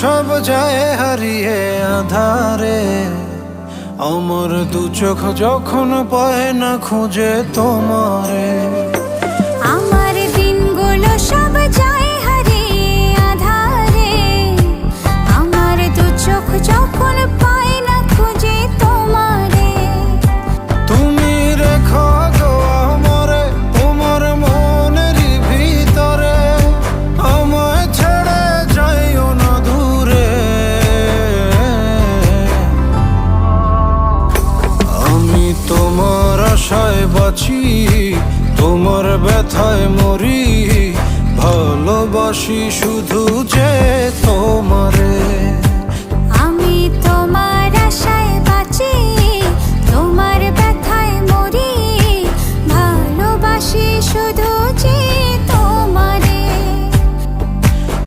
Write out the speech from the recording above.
সব যায় হারিয়ে আধারে, আমার দু চোখ যখন পায় না খুঁজে তোমারে। আমার দিনগুলো সব যায় হারিয়ে আঁধারে, আমার দু চোখ যখন পায় না খুঁজে তোমারে। তুমি রেখো গো আমরে তোমার মনের ভিতরে, আমায় ছেড়ে যাইও না দূরে। আমি তোমার আশায় বাঁচি, তোমার ব্যথায় মরি, ভালোবাসি শুধু যে তোমারে।